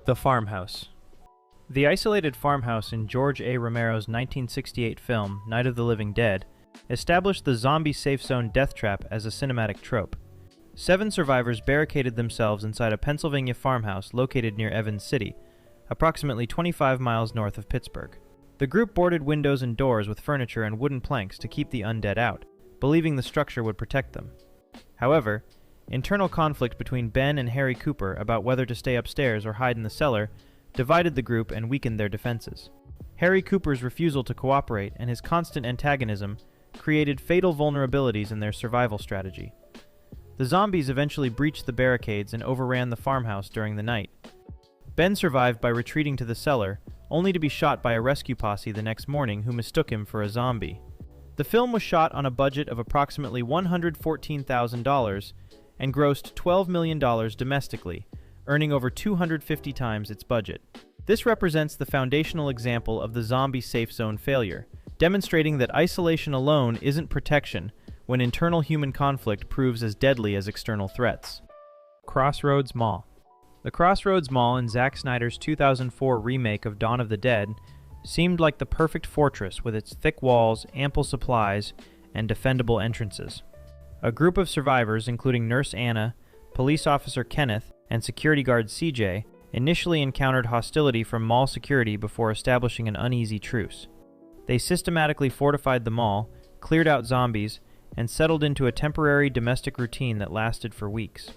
The Farmhouse. The isolated farmhouse in George A. Romero's 1968 film, Night of the Living Dead, established the zombie safe zone death trap as a cinematic trope. 7 survivors barricaded themselves inside a Pennsylvania farmhouse located near Evans City, approximately 25 miles north of Pittsburgh. The group boarded windows and doors with furniture and wooden planks to keep the undead out, believing the structure would protect them. However, internal conflict between Ben and Harry Cooper about whether to stay upstairs or hide in the cellar divided the group and weakened their defenses. Harry Cooper's refusal to cooperate and his constant antagonism created fatal vulnerabilities in their survival strategy. The zombies eventually breached the barricades and overran the farmhouse during the night. Ben survived by retreating to the cellar, only to be shot by a rescue posse the next morning who mistook him for a zombie. The film was shot on a budget of approximately $114,000 and grossed $12 million domestically, earning over 250 times its budget. This represents the foundational example of the zombie safe zone failure, demonstrating that isolation alone isn't protection when internal human conflict proves as deadly as external threats. Crossroads Mall. The Crossroads Mall in Zack Snyder's 2004 remake of Dawn of the Dead seemed like the perfect fortress with its thick walls, ample supplies, and defendable entrances. A group of survivors, including Nurse Anna, police officer Kenneth, and security guard CJ, initially encountered hostility from mall security before establishing an uneasy truce. They systematically fortified the mall, cleared out zombies, and settled into a temporary domestic routine that lasted for weeks.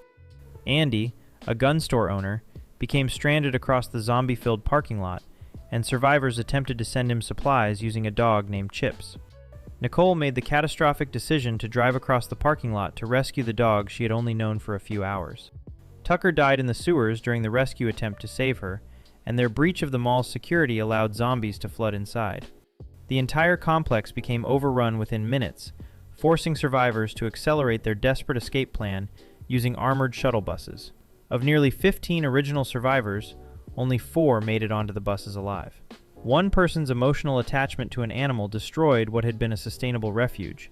Andy, a gun store owner, became stranded across the zombie-filled parking lot, and survivors attempted to send him supplies using a dog named Chips. Nicole made the catastrophic decision to drive across the parking lot to rescue the dog she had only known for a few hours. Tucker died in the sewers during the rescue attempt to save her, and their breach of the mall's security allowed zombies to flood inside. The entire complex became overrun within minutes, forcing survivors to accelerate their desperate escape plan using armored shuttle buses. Of nearly 15 original survivors, only 4 made it onto the buses alive. One person's emotional attachment to an animal destroyed what had been a sustainable refuge,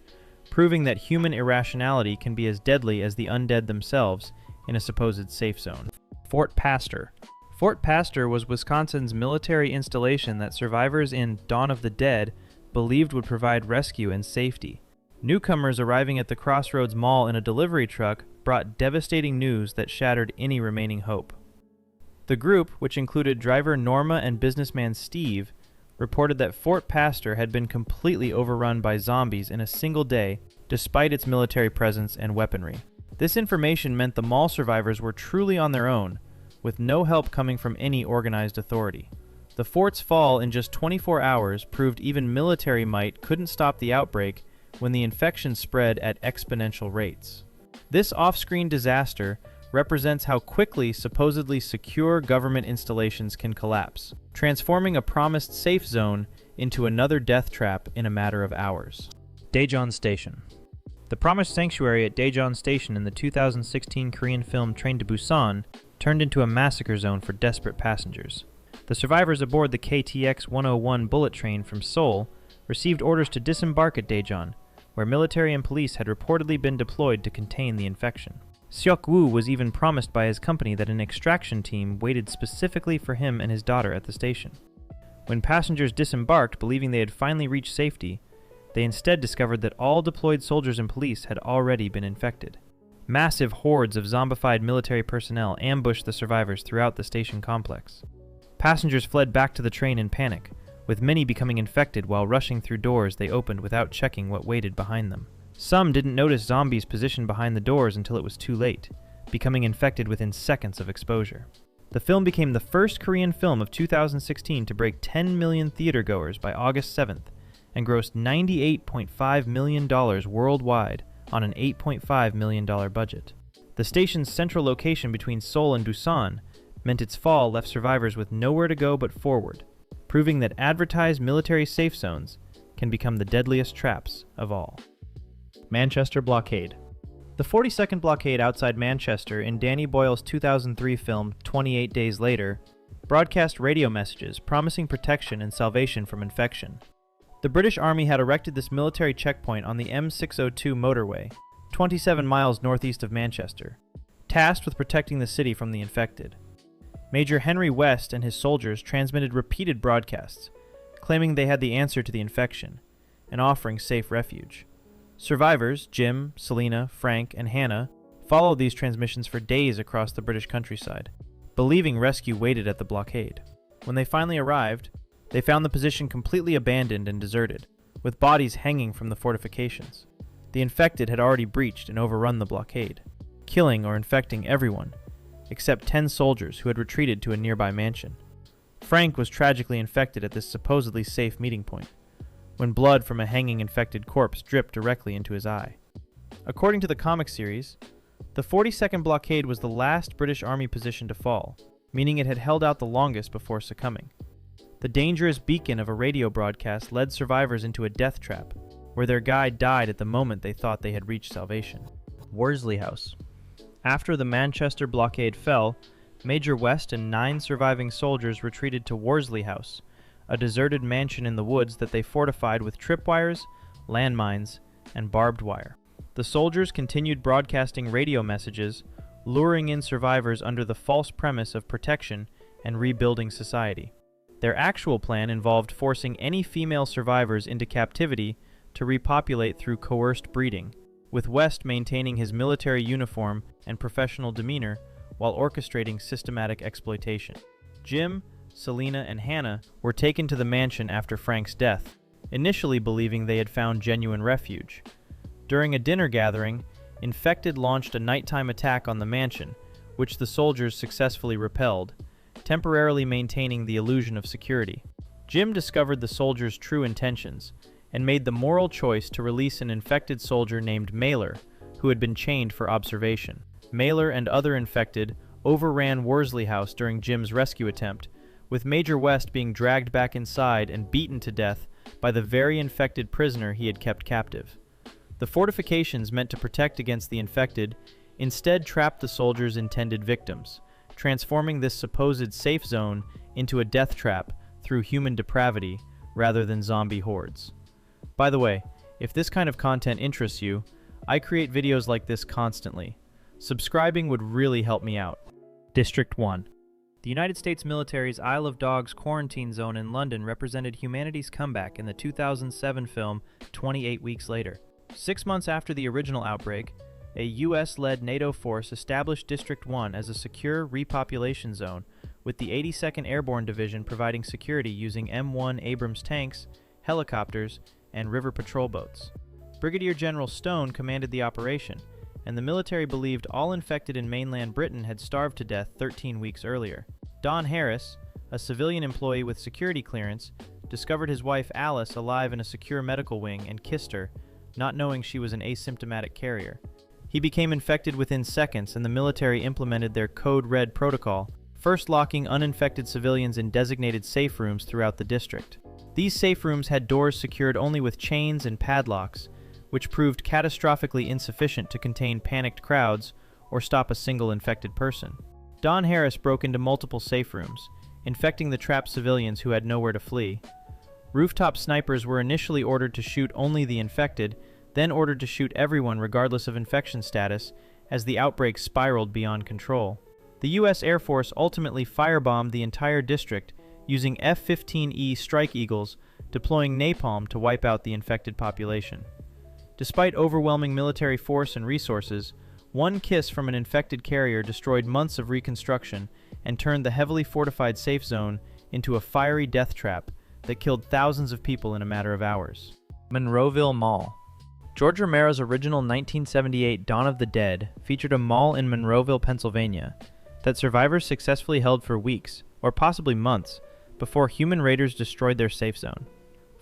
proving that human irrationality can be as deadly as the undead themselves in a supposed safe zone. Fort Pastor. Fort Pastor was Wisconsin's military installation that survivors in Dawn of the Dead believed would provide rescue and safety. Newcomers arriving at the Crossroads Mall in a delivery truck brought devastating news that shattered any remaining hope. The group, which included driver Norma and businessman Steve, reported that Fort Pastor had been completely overrun by zombies in a single day, despite its military presence and weaponry. This information meant the mall survivors were truly on their own, with no help coming from any organized authority. The fort's fall in just 24 hours proved even military might couldn't stop the outbreak when the infection spread at exponential rates. This off-screen disaster represents how quickly supposedly secure government installations can collapse, transforming a promised safe zone into another death trap in a matter of hours. Daejeon Station. The promised sanctuary at Daejeon Station in the 2016 Korean film Train to Busan turned into a massacre zone for desperate passengers. The survivors aboard the KTX 101 bullet train from Seoul received orders to disembark at Daejeon, where military and police had reportedly been deployed to contain the infection. Seok-woo was even promised by his company that an extraction team waited specifically for him and his daughter at the station. When passengers disembarked believing they had finally reached safety, they instead discovered that all deployed soldiers and police had already been infected. Massive hordes of zombified military personnel ambushed the survivors throughout the station complex. Passengers fled back to the train in panic, with many becoming infected while rushing through doors they opened without checking what waited behind them. Some didn't notice zombies positioned behind the doors until it was too late, becoming infected within seconds of exposure. The film became the first Korean film of 2016 to break 10 million theatergoers by August 7th and grossed $98.5 million worldwide on an $8.5 million budget. The station's central location between Seoul and Busan meant its fall left survivors with nowhere to go but forward, proving that advertised military safe zones can become the deadliest traps of all. Manchester Blockade. The 42nd blockade outside Manchester in Danny Boyle's 2003 film 28 Days Later broadcast radio messages promising protection and salvation from infection. The British Army had erected this military checkpoint on the M602 motorway, 27 miles northeast of Manchester, tasked with protecting the city from the infected. Major Henry West and his soldiers transmitted repeated broadcasts, claiming they had the answer to the infection and offering safe refuge. Survivors, Jim, Selena, Frank, and Hannah, followed these transmissions for days across the British countryside, believing rescue waited at the blockade. When they finally arrived, they found the position completely abandoned and deserted, with bodies hanging from the fortifications. The infected had already breached and overrun the blockade, killing or infecting everyone, except 10 soldiers who had retreated to a nearby mansion. Frank was tragically infected at this supposedly safe meeting point, when blood from a hanging infected corpse dripped directly into his eye. According to the comic series, the 42nd Blockade was the last British Army position to fall, meaning it had held out the longest before succumbing. The dangerous beacon of a radio broadcast led survivors into a death trap, where their guide died at the moment they thought they had reached salvation. Worsley House. After the Manchester blockade fell, Major West and 9 surviving soldiers retreated to Worsley House, a deserted mansion in the woods that they fortified with tripwires, landmines, and barbed wire. The soldiers continued broadcasting radio messages, luring in survivors under the false premise of protection and rebuilding society. Their actual plan involved forcing any female survivors into captivity to repopulate through coerced breeding, with West maintaining his military uniform and professional demeanor while orchestrating systematic exploitation. Jim, Selena, and Hannah were taken to the mansion after Frank's death, initially believing they had found genuine refuge. During a dinner gathering, infected launched a nighttime attack on the mansion, which the soldiers successfully repelled, temporarily maintaining the illusion of security. Jim discovered the soldiers' true intentions and made the moral choice to release an infected soldier named Mailer, who had been chained for observation. Mailer and other infected overran Worsley House during Jim's rescue attempt, with Major West being dragged back inside and beaten to death by the very infected prisoner he had kept captive. The fortifications meant to protect against the infected instead trapped the soldiers' intended victims, transforming this supposed safe zone into a death trap through human depravity rather than zombie hordes. By the way, if this kind of content interests you, I create videos like this constantly. Subscribing would really help me out. District 1. The United States military's Isle of Dogs quarantine zone in London represented humanity's comeback in the 2007 film 28 Weeks Later. 6 months after the original outbreak, a U.S.-led NATO force established District 1 as a secure repopulation zone, with the 82nd Airborne Division providing security using M1 Abrams tanks, helicopters, and river patrol boats. Brigadier General Stone commanded the operation, and the military believed all infected in mainland Britain had starved to death 13 weeks earlier. Don Harris, a civilian employee with security clearance, discovered his wife Alice alive in a secure medical wing and kissed her, not knowing she was an asymptomatic carrier. He became infected within seconds, and the military implemented their Code Red protocol, first locking uninfected civilians in designated safe rooms throughout the district. These safe rooms had doors secured only with chains and padlocks, which proved catastrophically insufficient to contain panicked crowds or stop a single infected person. Don Harris broke into multiple safe rooms, infecting the trapped civilians who had nowhere to flee. Rooftop snipers were initially ordered to shoot only the infected, then ordered to shoot everyone regardless of infection status, as the outbreak spiraled beyond control. The U.S. Air Force ultimately firebombed the entire district using F-15E Strike Eagles, deploying napalm to wipe out the infected population. Despite overwhelming military force and resources, one kiss from an infected carrier destroyed months of reconstruction and turned the heavily fortified safe zone into a fiery death trap that killed thousands of people in a matter of hours. Monroeville Mall. George Romero's original 1978 Dawn of the Dead featured a mall in Monroeville, Pennsylvania, that survivors successfully held for weeks, or possibly months, before human raiders destroyed their safe zone.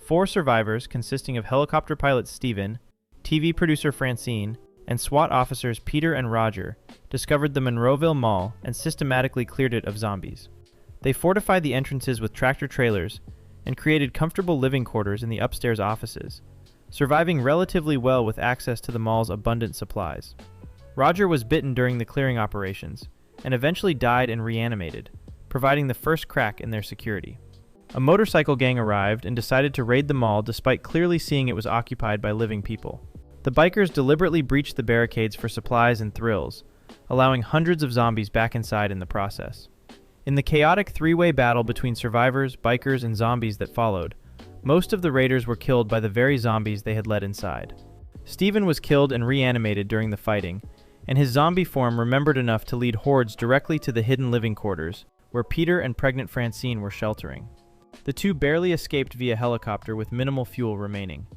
4 survivors, consisting of helicopter pilot Steven, TV producer Francine, and SWAT officers Peter and Roger, discovered the Monroeville Mall and systematically cleared it of zombies. They fortified the entrances with tractor-trailers and created comfortable living quarters in the upstairs offices, surviving relatively well with access to the mall's abundant supplies. Roger was bitten during the clearing operations, and eventually died and reanimated, providing the first crack in their security. A motorcycle gang arrived and decided to raid the mall despite clearly seeing it was occupied by living people. The bikers deliberately breached the barricades for supplies and thrills, allowing hundreds of zombies back inside in the process. In the chaotic three-way battle between survivors, bikers, and zombies that followed, most of the raiders were killed by the very zombies they had let inside. Steven was killed and reanimated during the fighting, and his zombie form remembered enough to lead hordes directly to the hidden living quarters, where Peter and pregnant Francine were sheltering. The two barely escaped via helicopter with minimal fuel remaining.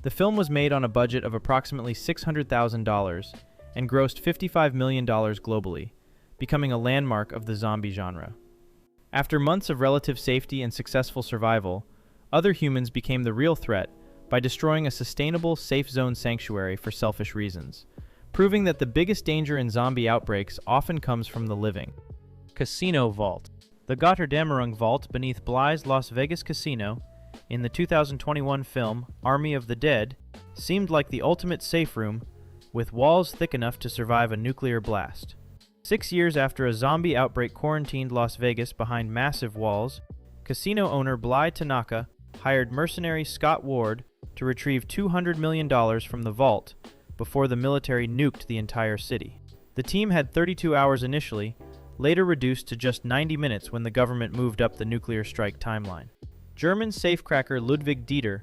The film was made on a budget of approximately $600,000 and grossed $55 million globally, becoming a landmark of the zombie genre. After months of relative safety and successful survival, other humans became the real threat by destroying a sustainable, safe zone sanctuary for selfish reasons, proving that the biggest danger in zombie outbreaks often comes from the living. Casino Vault. The Gotterdammerung Vault beneath Bly's Las Vegas Casino, in the 2021 film Army of the Dead, seemed like the ultimate safe room, with walls thick enough to survive a nuclear blast. 6 years after a zombie outbreak quarantined Las Vegas behind massive walls, casino owner Bly Tanaka hired mercenary Scott Ward to retrieve $200 million from the vault before the military nuked the entire city. The team had 32 hours initially, later reduced to just 90 minutes when the government moved up the nuclear strike timeline. German safecracker Ludwig Dieter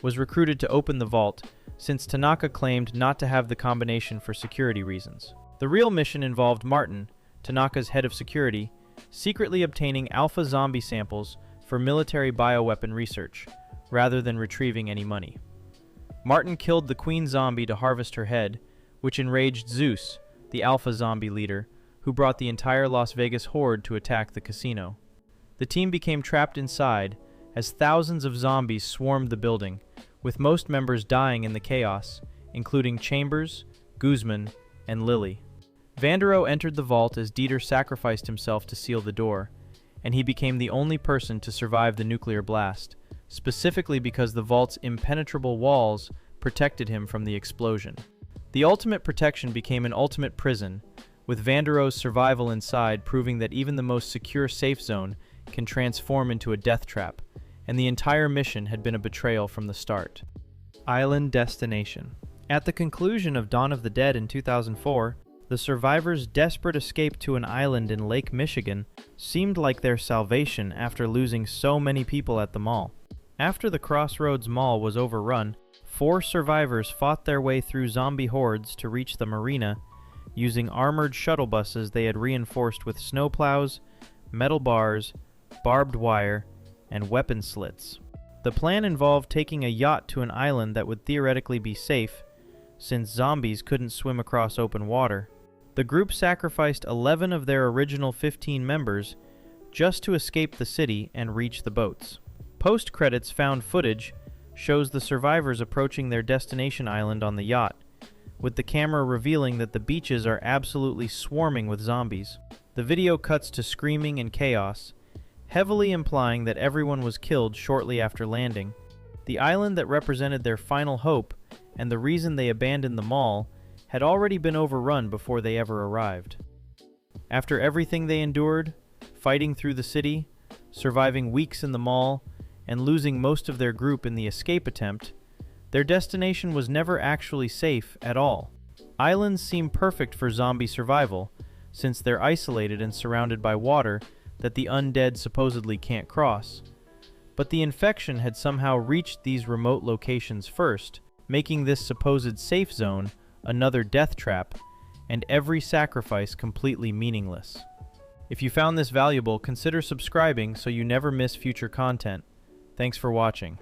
was recruited to open the vault, since Tanaka claimed not to have the combination for security reasons. The real mission involved Martin, Tanaka's head of security, secretly obtaining alpha zombie samples for military bioweapon research, rather than retrieving any money. Martin killed the queen zombie to harvest her head, which enraged Zeus, the alpha zombie leader, who brought the entire Las Vegas horde to attack the casino. The team became trapped inside as thousands of zombies swarmed the building, with most members dying in the chaos, including Chambers, Guzman, and Lilly. Vandero entered the vault as Dieter sacrificed himself to seal the door, and he became the only person to survive the nuclear blast, specifically because the vault's impenetrable walls protected him from the explosion. The ultimate protection became an ultimate prison, with Vandero's survival inside proving that even the most secure safe zone can transform into a death trap, and the entire mission had been a betrayal from the start. Island Destination. At the conclusion of Dawn of the Dead in 2004, the survivors' desperate escape to an island in Lake Michigan seemed like their salvation after losing so many people at the mall. After the Crossroads Mall was overrun, 4 survivors fought their way through zombie hordes to reach the marina using armored shuttle buses they had reinforced with snowplows, metal bars, barbed wire, and weapon slits. The plan involved taking a yacht to an island that would theoretically be safe, since zombies couldn't swim across open water. The group sacrificed 11 of their original 15 members just to escape the city and reach the boats. Post-credits found footage shows the survivors approaching their destination island on the yacht, with the camera revealing that the beaches are absolutely swarming with zombies. The video cuts to screaming and chaos, heavily implying that everyone was killed shortly after landing. The island that represented their final hope and the reason they abandoned the mall had already been overrun before they ever arrived. After everything they endured, fighting through the city, surviving weeks in the mall, and losing most of their group in the escape attempt, their destination was never actually safe at all. Islands seem perfect for zombie survival, since they're isolated and surrounded by water that the undead supposedly can't cross. But the infection had somehow reached these remote locations first, making this supposed safe zone another death trap, and every sacrifice completely meaningless. If you found this valuable, consider subscribing so you never miss future content. Thanks for watching.